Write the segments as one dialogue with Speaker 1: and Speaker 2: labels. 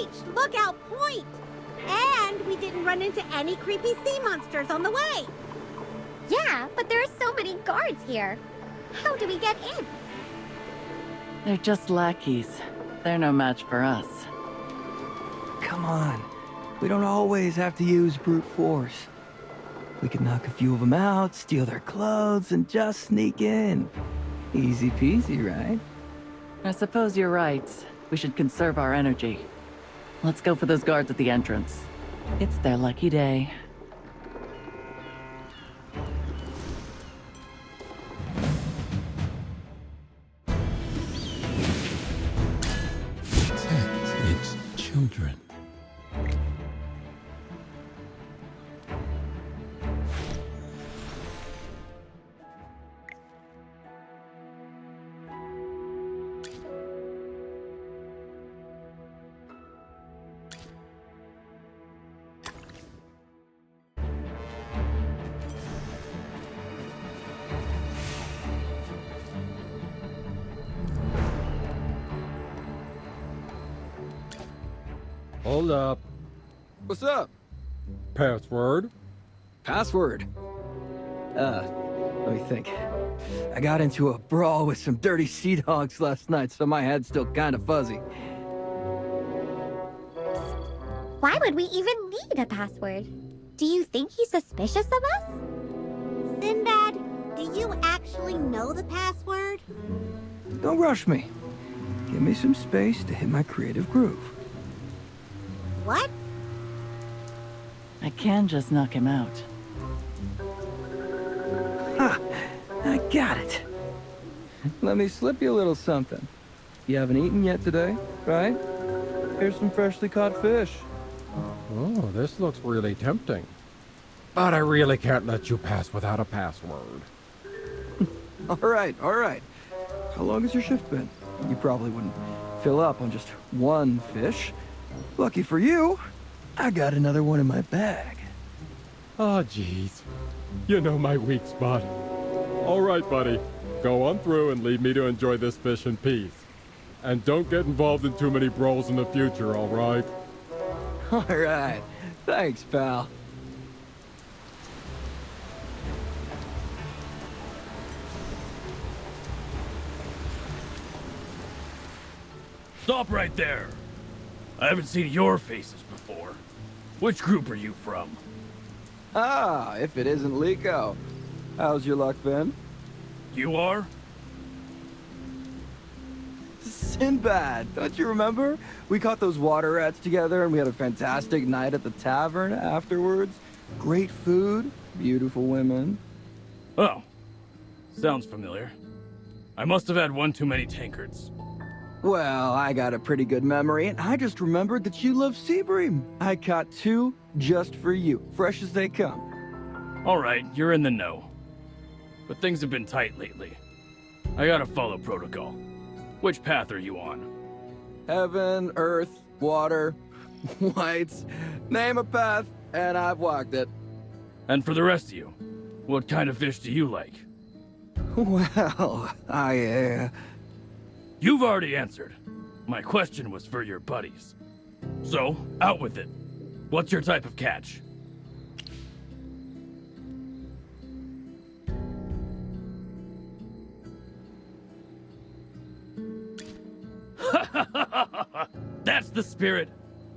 Speaker 1: reached Lookout Point. And we didn't run into any creepy sea monsters on the way.
Speaker 2: Yeah, but there are so many guards here. How do we get in?
Speaker 3: They're just lackeys. They're no match for us.
Speaker 4: Come on. We don't always have to use brute force. We can knock a few of them out, steal their clothes, and just sneak in. Easy peasy, right?
Speaker 3: I suppose you're right. We should conserve our energy. Let's go for those guards at the entrance. It's their lucky day.
Speaker 5: It's children.
Speaker 6: Hold up.
Speaker 4: What's up?
Speaker 6: Password?
Speaker 4: Password? Let me think. I got into a brawl with some dirty sea dogs last night, so my head's still kind of fuzzy.
Speaker 2: Why would we even need a password? Do you think he's suspicious of us?
Speaker 1: Sinbad, do you actually know the password?
Speaker 4: Don't rush me. Give me some space to hit my creative groove.
Speaker 1: What?
Speaker 3: I can just knock him out.
Speaker 4: Ha! I got it. Let me slip you a little something. You haven't eaten yet today, right? Here's some freshly caught fish.
Speaker 6: Oh, this looks really tempting. But I really can't let you pass without a password.
Speaker 4: All right, all right. How long has your shift been? You probably wouldn't fill up on just one fish. Lucky for you, I got another one in my bag.
Speaker 6: Oh, jeez. You know my weak spot. All right, buddy. Go on through and leave me to enjoy this fish in peace. And don't get involved in too many brawls in the future, all right?
Speaker 4: All right. Thanks, pal.
Speaker 7: Stop right there. I haven't seen your faces before. Which group are you from?
Speaker 4: Ah, if it isn't Liko. How's your luck been?
Speaker 7: You are?
Speaker 4: Sinbad, don't you remember? We caught those water rats together and we had a fantastic night at the tavern afterwards. Great food, beautiful women.
Speaker 7: Oh. Sounds familiar. I must have had one too many tankards.
Speaker 4: Well, I got a pretty good memory, and I just remembered that you love sea bream. I caught 2 just for you, fresh as they come.
Speaker 7: Alright, you're in the know. But things have been tight lately. I gotta follow protocol. Which path are you on?
Speaker 4: Heaven, earth, water, whites. Name a path, and I've walked it.
Speaker 7: And for the rest of you, what kind of fish do you like?
Speaker 4: Well,
Speaker 7: You've already answered. My question was for your buddies. So, out with it. What's your type of catch? That's the spirit.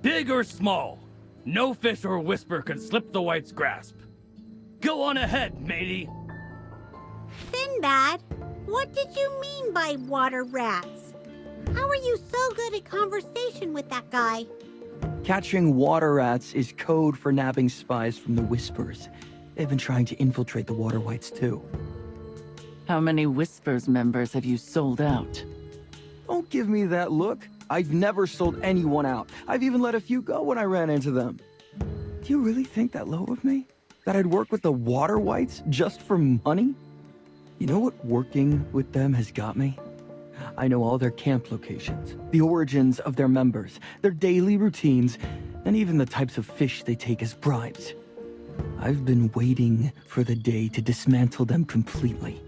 Speaker 7: Big or small, no fish or whisper can slip the white's grasp. Go on ahead, matey.
Speaker 1: Sinbad, what did you mean by water rats? How are you so good at conversation with that guy?
Speaker 4: Catching water rats is code for nabbing spies from the Whispers. They've been trying to infiltrate the water whites too.
Speaker 3: How many Whispers members have you sold out?
Speaker 4: Don't give me that look. I've never sold anyone out. I've even let a few go when I ran into them. Do you really think that low of me? That I'd work with the water whites just for money? You know what working with them has got me? I know all their camp locations, the origins of their members, their daily routines, and even the types of fish they take as bribes. I've been waiting for the day to dismantle them completely.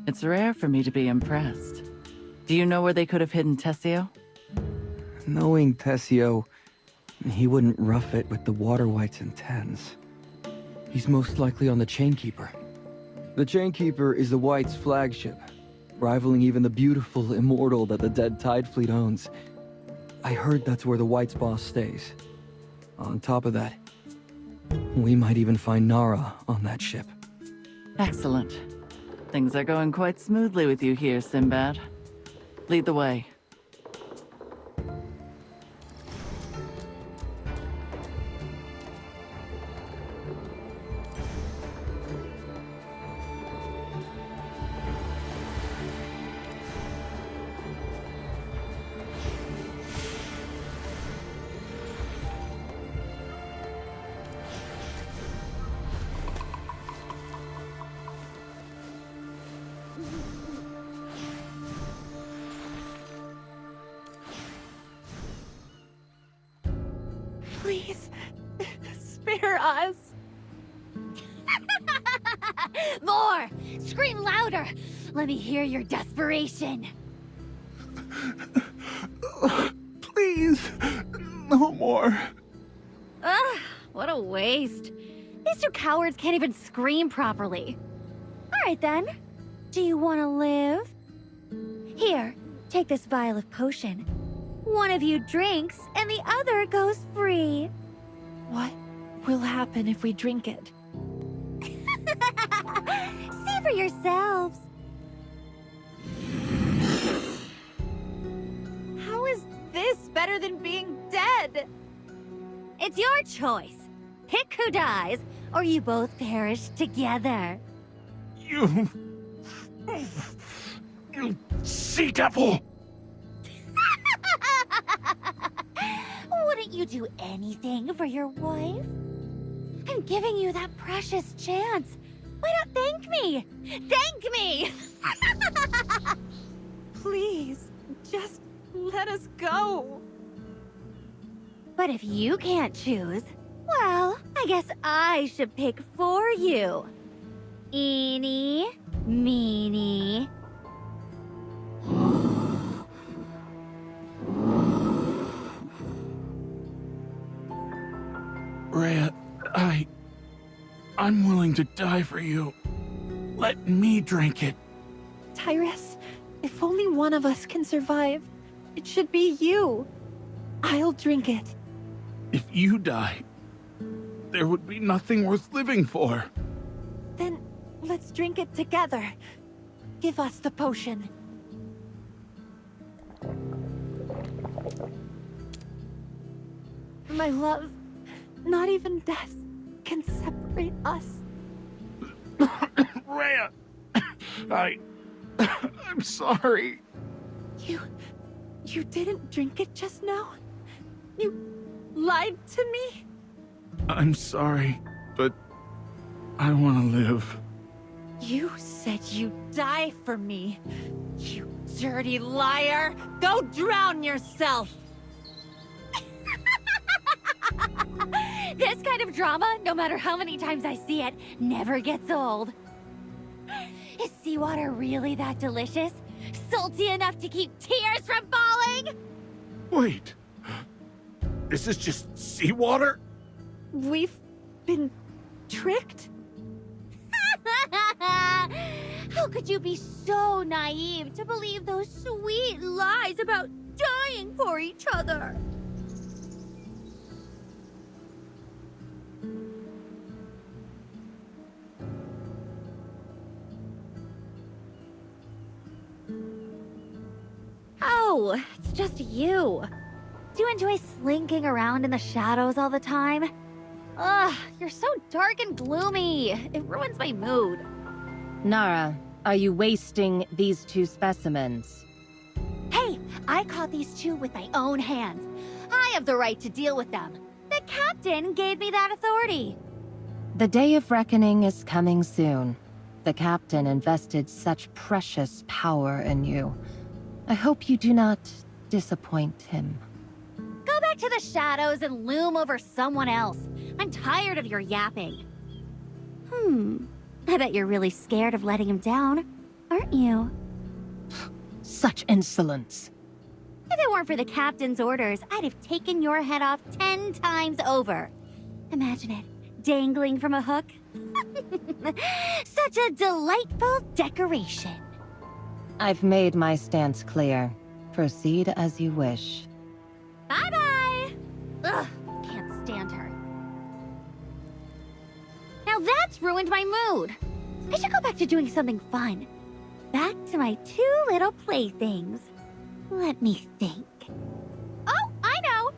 Speaker 3: It's rare for me to be impressed. Do you know where they could have hidden Tessio?
Speaker 4: knowing Tessio, he wouldn't rough it with the Water Whites and Tens. He's most likely on the Chainkeeper. The Chainkeeper is the Whites' flagship, rivaling even the beautiful Immortal that the Dead Tide Fleet owns. I heard that's where the Whites' boss stays. On top of that, we might even find Nara on that ship.
Speaker 3: Excellent. Things are going quite smoothly with you here, Sinbad. Lead the way.
Speaker 8: Please, spare us.
Speaker 2: More! Scream louder! Let me hear your desperation.
Speaker 4: Please, no more.
Speaker 2: Ugh, what a waste. These two cowards can't even scream properly. Alright then. Do you want to live? Here, take this vial of potion. One of you drinks, and the other goes free.
Speaker 8: What will happen if we drink it?
Speaker 2: See for yourselves.
Speaker 8: How is this better than being dead?
Speaker 2: It's your choice. Pick who dies, or you both perish together.
Speaker 5: You sea devil!
Speaker 2: Wouldn't you do anything for your wife? I'm giving you that precious chance. Why not thank me? Thank me!
Speaker 8: Please, just let us go.
Speaker 2: But if you can't choose, well, I guess I should pick for you. Eeny, meeny.
Speaker 5: Rhea, I'm willing to die for you. Let me drink it.
Speaker 8: Tyrus, if only one of us can survive, it should be you. I'll drink it.
Speaker 5: If you die, there would be nothing worth living for.
Speaker 8: Then let's drink it together. Give us the potion. My love, not even death can separate us.
Speaker 5: Rhea, I'm sorry.
Speaker 8: You didn't drink it just now? You lied to me?
Speaker 5: I'm sorry, but I want to live.
Speaker 8: You said you'd die for me. You dirty liar! Go drown yourself!
Speaker 2: This kind of drama, no matter how many times I see it, never gets old. Is seawater really that delicious? Salty enough to keep tears from falling?
Speaker 5: Wait. This is just seawater?
Speaker 8: We've been tricked?
Speaker 2: How could you be so naive to believe those sweet lies about dying for each other? Oh, it's just you. Do you enjoy slinking around in the shadows all the time? Ugh, you're so dark and gloomy. It ruins my mood.
Speaker 9: Nara, are you wasting these two specimens?
Speaker 2: Hey, I caught these two with my own hands. I have the right to deal with them. The captain gave me that authority.
Speaker 9: The day of reckoning is coming soon. The captain invested such precious power in you. I hope you do not disappoint him.
Speaker 2: Go back to the shadows and loom over someone else. I'm tired of your yapping. I bet you're really scared of letting him down, aren't you?
Speaker 9: Such insolence.
Speaker 2: If it weren't for the captain's orders, I'd have taken your head off 10 times over. Imagine it, dangling from a hook. Such a delightful decoration.
Speaker 9: I've made my stance clear. Proceed as you wish.
Speaker 2: Bye-bye! Ugh, can't stand her. Now that's ruined my mood. I should go back to doing something fun. Back to my 2 little playthings. Let me think. Oh, I know!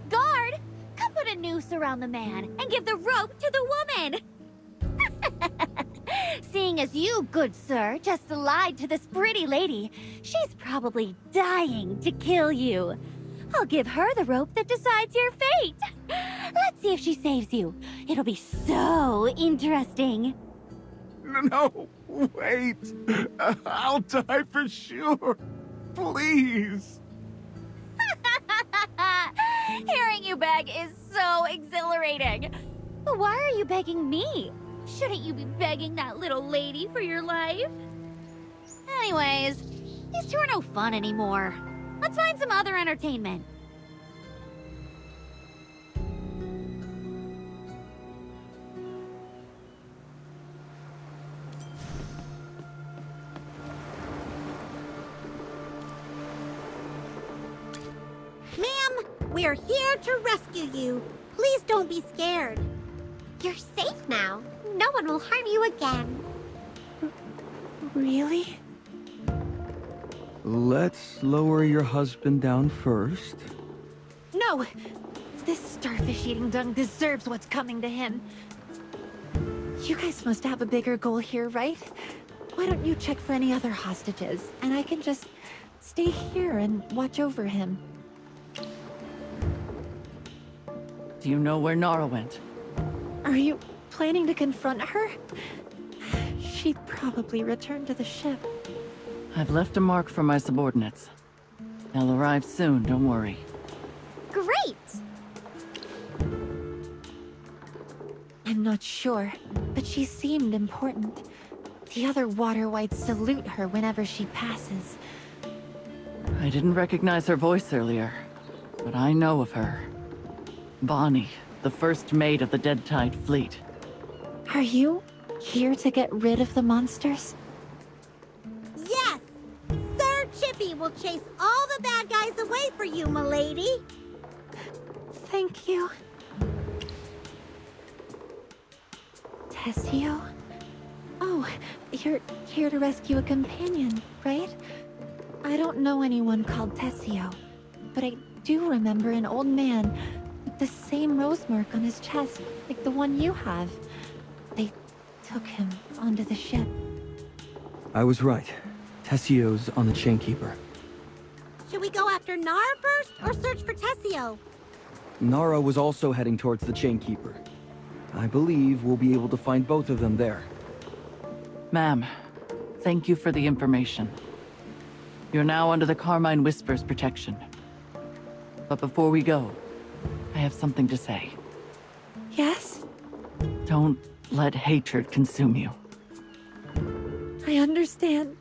Speaker 2: Guard, come put a noose around the man and give the rope to the woman! Seeing as you, good sir, just lied to this pretty lady, she's probably dying to kill you. I'll give her the rope that decides your fate. Let's see if she saves you. It'll be so interesting.
Speaker 5: No, wait. I'll die for sure. Please.
Speaker 2: Hearing you beg is so exhilarating. But why are you begging me? Shouldn't you be begging that little lady for your life? Anyways, these two are no fun anymore. Let's find some other entertainment.
Speaker 1: Ma'am, we're here to rescue you. Please don't be scared. You're safe now. No one will harm you again.
Speaker 8: Really?
Speaker 4: Let's lower your husband down first.
Speaker 8: No! This starfish-eating dung deserves what's coming to him. You guys must have a bigger goal here, right? Why don't you check for any other hostages, and I can just stay here and watch over him.
Speaker 3: Do you know where Nara went?
Speaker 8: Are you planning to confront her? She'd probably return to the ship.
Speaker 3: I've left a mark for my subordinates. They'll arrive soon, don't worry.
Speaker 2: Great!
Speaker 8: I'm not sure, but she seemed important. The other water whites salute her whenever she passes.
Speaker 3: I didn't recognize her voice earlier, but I know of her. Bonnie, the first mate of the Dead Tide fleet.
Speaker 8: Are you here to get rid of the monsters?
Speaker 1: Yes! Sir Chippy will chase all the bad guys away for you, milady.
Speaker 8: Thank you. Tessio? Oh, you're here to rescue a companion, right? I don't know anyone called Tessio, but I do remember an old man with the same rose mark on his chest, like the one you have. They took him onto the ship.
Speaker 4: I was right. Tessio's on the Chainkeeper.
Speaker 1: Should we go after Nara first or search for Tessio?
Speaker 4: Nara was also heading towards the Chainkeeper. I believe we'll be able to find both of them there.
Speaker 3: Ma'am, thank you for the information. You're now under the Carmine Whisper's protection. But before we go, I have something to say.
Speaker 8: Yes?
Speaker 3: Don't let hatred consume you.
Speaker 8: I understand.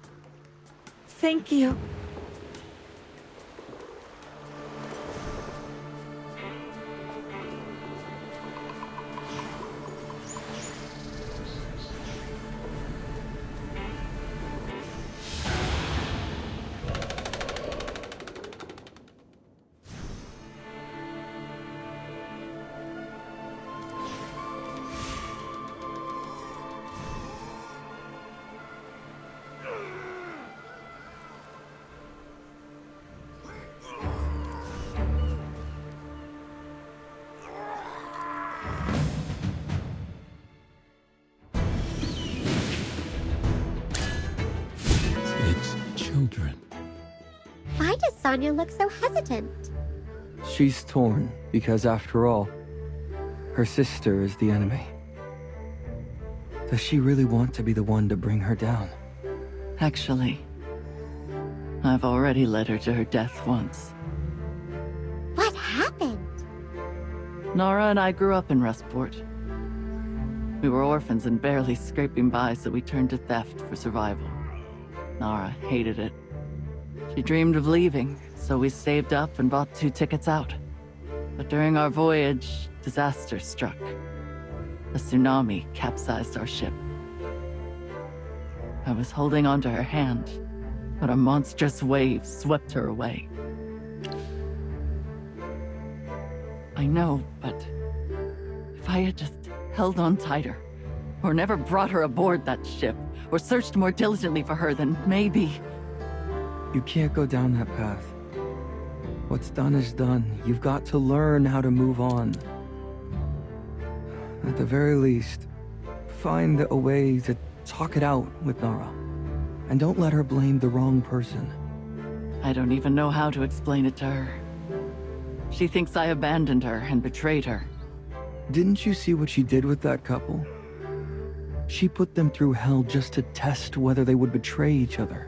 Speaker 8: Thank you.
Speaker 1: Why does Sonia look so hesitant?
Speaker 4: She's torn, because after all, her sister is the enemy. Does she really want to be the one to bring her down?
Speaker 3: Actually, I've already led her to her death once.
Speaker 1: What happened?
Speaker 3: Nara and I grew up in Rustport. We were orphans and barely scraping by, so we turned to theft for survival. Nara hated it. She dreamed of leaving, So we saved up and bought 2 tickets out. But during our voyage, disaster struck. A tsunami capsized our ship. I was holding onto her hand, but a monstrous wave swept her away. I know, but if I had just held on tighter, or never brought her aboard that ship, or searched more diligently for her, then maybe...
Speaker 4: You can't go down that path. What's done is done. You've got to learn how to move on. At the very least, find a way to talk it out with Nara. And don't let her blame the wrong person.
Speaker 3: I don't even know how to explain it to her. She thinks I abandoned her and betrayed her.
Speaker 4: Didn't you see what she did with that couple? She put them through hell just to test whether they would betray each other.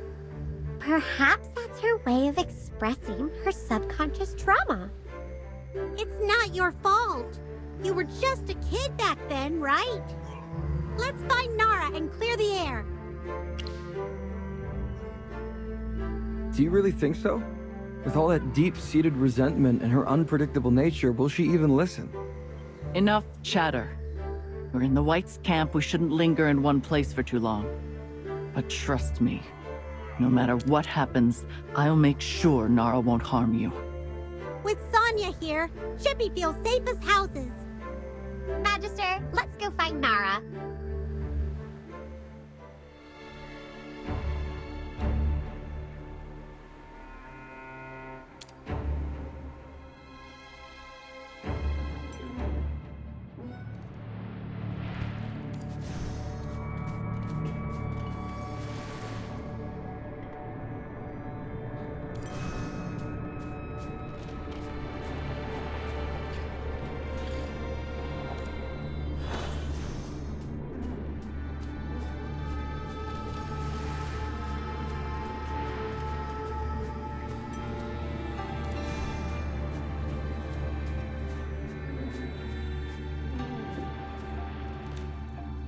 Speaker 1: Perhaps that's her way of expressing her subconscious trauma. It's not your fault. You were just a kid back then, right? Let's find Nara and clear the air.
Speaker 4: Do you really think so? With all that deep-seated resentment and her unpredictable nature, will she even listen?
Speaker 3: Enough chatter. We're in the Whites' camp. We shouldn't linger in one place for too long. But trust me, no matter what happens, I'll make sure Nara won't harm you.
Speaker 1: With Sonya here, Chippy feels safe as houses. Magister, let's go find Nara.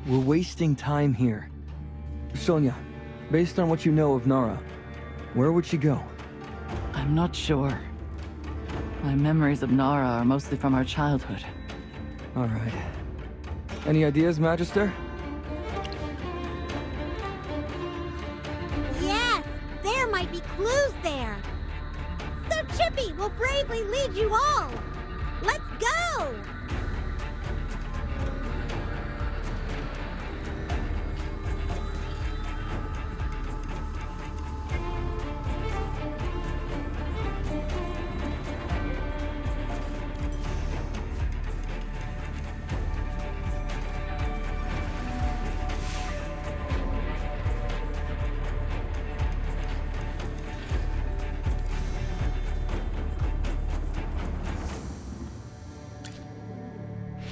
Speaker 4: We're wasting time here. Sonya, based on what you know of Nara, where would she go?
Speaker 3: I'm not sure. My memories of Nara are mostly from our childhood.
Speaker 4: All right. Any ideas, Magister?
Speaker 1: Yes, there might be clues there. So Chippy will bravely lead you all. Let's go!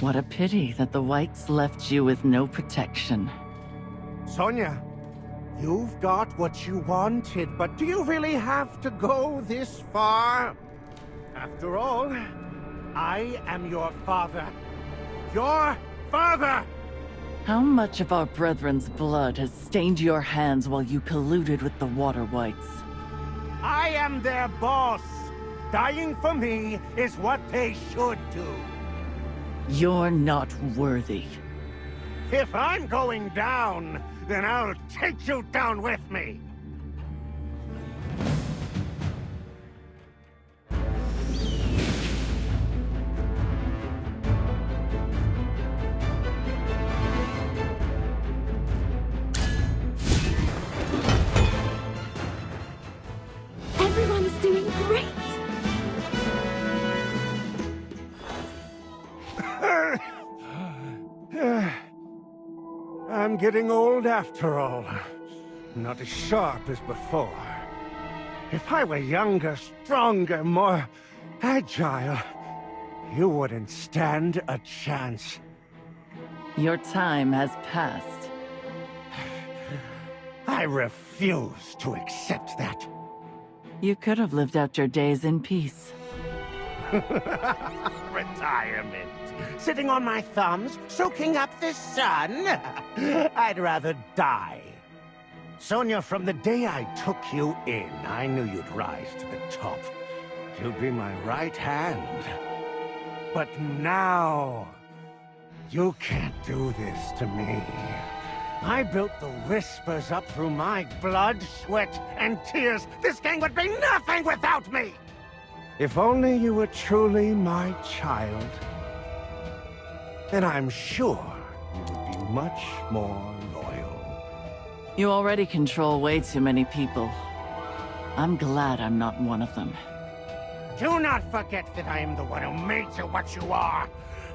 Speaker 3: What a pity that the Whites left you with no protection.
Speaker 10: Sonya, you've got what you wanted, but do you really have to go this far? After all, I am your father. Your father!
Speaker 3: How much of our brethren's blood has stained your hands while you colluded with the Water Whites?
Speaker 10: I am their boss. Dying for me is what they should do.
Speaker 3: You're not worthy.
Speaker 10: If I'm going down, then I'll take you down with me.
Speaker 1: Everyone's doing great.
Speaker 10: I'm getting old after all. Not as sharp as before. If I were younger, stronger, more agile, you wouldn't stand a chance.
Speaker 3: Your time has passed.
Speaker 10: I refuse to accept that.
Speaker 3: You could have lived out your days in peace.
Speaker 10: Retirement. Sitting on my thumbs, soaking up the sun? I'd rather die. Sonya, from the day I took you in, I knew you'd rise to the top. you'd be my right hand. But now, you can't do this to me. I built the Whispers up through my blood, sweat, and tears. This gang would be nothing without me! If only you were truly my child, then I'm sure you would be much more loyal.
Speaker 3: You already control way too many people. I'm glad I'm not one of them.
Speaker 10: Do not forget that I am the one who made you what you are.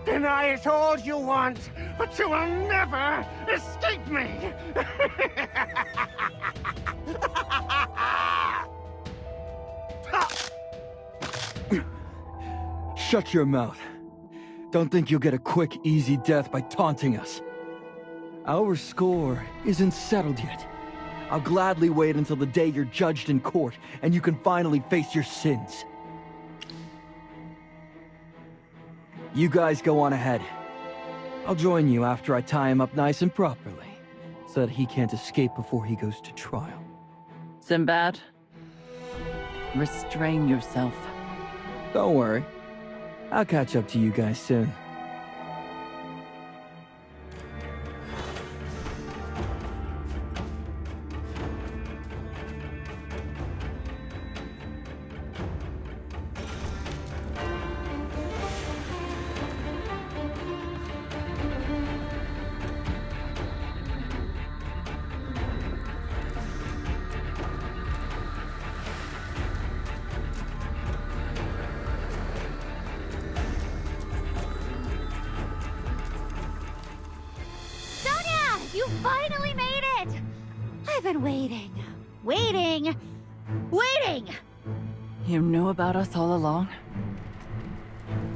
Speaker 10: Deny it all you want, but you will never escape me!
Speaker 4: Shut your mouth. Don't think you'll get a quick, easy death by taunting us. Our score isn't settled yet. I'll gladly wait until the day you're judged in court and you can finally face your sins. You guys go on ahead. I'll join you after I tie him up nice and properly, so that he can't escape before he goes to trial.
Speaker 3: Sinbad, restrain yourself.
Speaker 4: Don't worry. I'll catch up to you guys soon.
Speaker 2: You finally made it! I've been waiting. Waiting!
Speaker 3: You knew about us all along?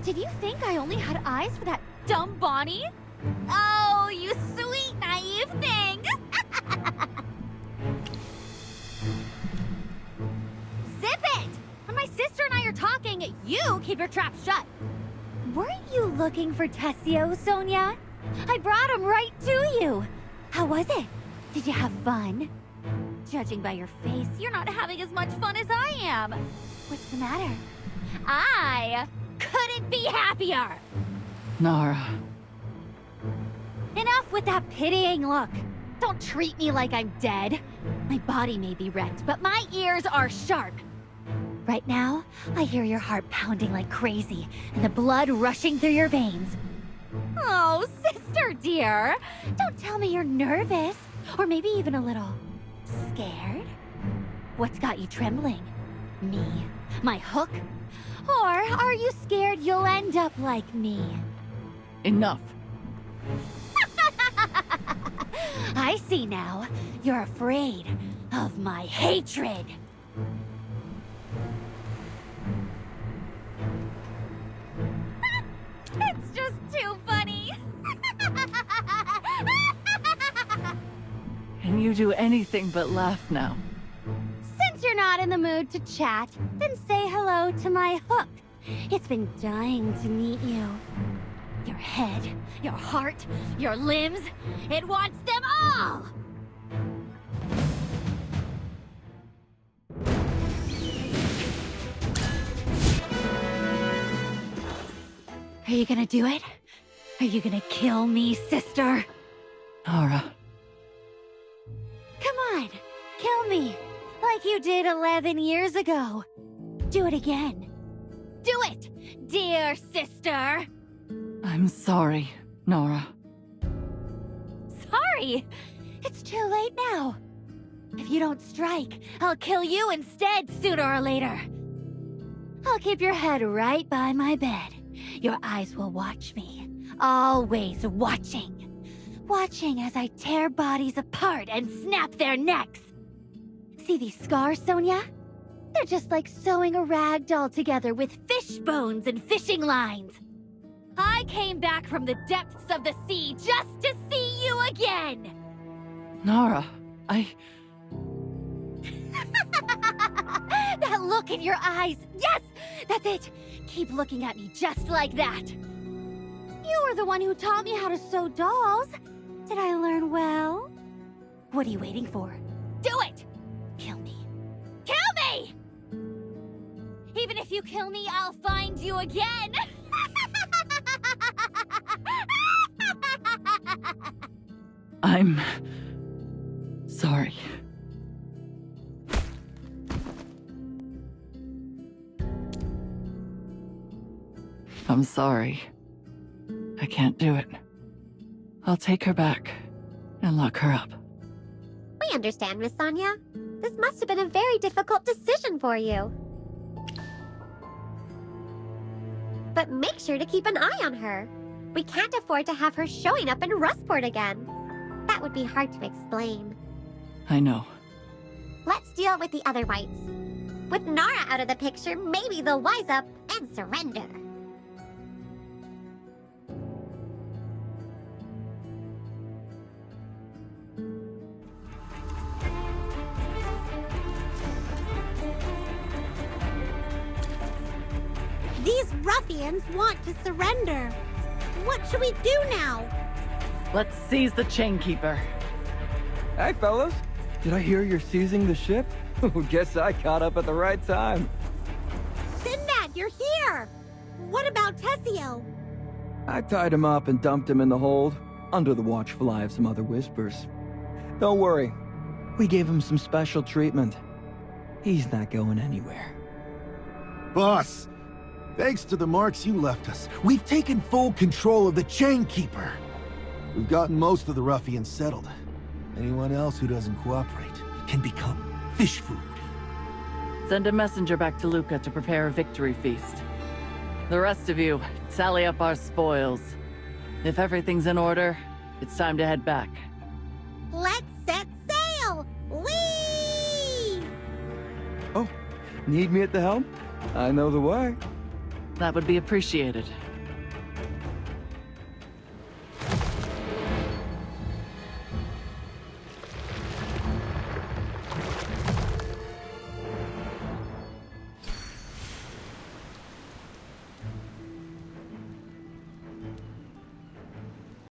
Speaker 2: Did you think I only had eyes for that dumb Bonnie? Oh, you sweet, naive thing! Zip it! When my sister and I are talking, you keep your trap shut. Weren't you looking for Tessio, Sonia? I brought him right to you. How was it? Did you have fun? Judging by your face, you're not having as much fun as I am. What's the matter? I couldn't be happier!
Speaker 3: Nara.
Speaker 2: Enough with that pitying look. Don't treat me like I'm dead. My body may be wrecked, but my ears are sharp. Right now, I hear your heart pounding like crazy and the blood rushing through your veins. Oh, sister dear, don't tell me you're nervous, or maybe even a little scared. What's got you trembling? Me? My hook? Or are you scared you'll end up like me?
Speaker 3: Enough.
Speaker 2: I see now. You're afraid of my hatred. It's just too funny.
Speaker 3: Can you do anything but laugh now?
Speaker 2: Since you're not in the mood to chat, then say hello to my hook. It's been dying to meet you. Your head, your heart, your limbs, it wants them all! Are you gonna do it? Are you gonna kill me, sister?
Speaker 3: Nara.
Speaker 2: Come on, kill me, like you did 11 years ago. Do it again. Do it, dear sister!
Speaker 3: I'm sorry, Nara.
Speaker 2: Sorry! It's too late now. If you don't strike, I'll kill you instead sooner or later. I'll keep your head right by my bed. Your eyes will watch me. Always watching. Watching as I tear bodies apart and snap their necks. See these scars, Sonia? They're just like sewing a rag doll together with fish bones and fishing lines. I came back from the depths of the sea just to see you again!
Speaker 3: Nara,
Speaker 2: That look in your eyes! Yes! That's it! Keep looking at me just like that! You were the one who taught me how to sew dolls. Did I learn well? What are you waiting for? Do it! Kill me. Kill me! Even if if you kill me, I'll find you again!
Speaker 3: I'm sorry. I'm sorry. I can't do it. I'll take her back and lock her up.
Speaker 1: We understand, Miss Sonia. This must have been a very difficult decision for you. But make sure to keep an eye on her. We can't afford to have her showing up in Rustport again. That would be hard to explain.
Speaker 3: I know.
Speaker 1: Let's deal with the other whites. With Nara out of the picture, maybe they'll wise up and surrender. These ruffians want to surrender. What should we do now?
Speaker 3: Let's seize the Chainkeeper.
Speaker 4: Hey, fellas. Did I hear you're seizing the ship? Guess I caught up at the right time.
Speaker 1: Sinbad, you're here! What about Tessio?
Speaker 4: I tied him up and dumped him in the hold, under the watchful eye of some other whispers. Don't worry. We gave him some special treatment. He's not going anywhere.
Speaker 11: Boss, thanks to the marks you left us, we've taken full control of the Chainkeeper. We've gotten most of the ruffians settled. Anyone else who doesn't cooperate can become fish food.
Speaker 3: Send a messenger back to Luca to prepare a victory feast. The rest of you, tally up our spoils. If everything's in order, it's time to head back.
Speaker 1: Let's set sail! Whee!
Speaker 4: Oh, need me at the helm? I know the way.
Speaker 3: That would be appreciated.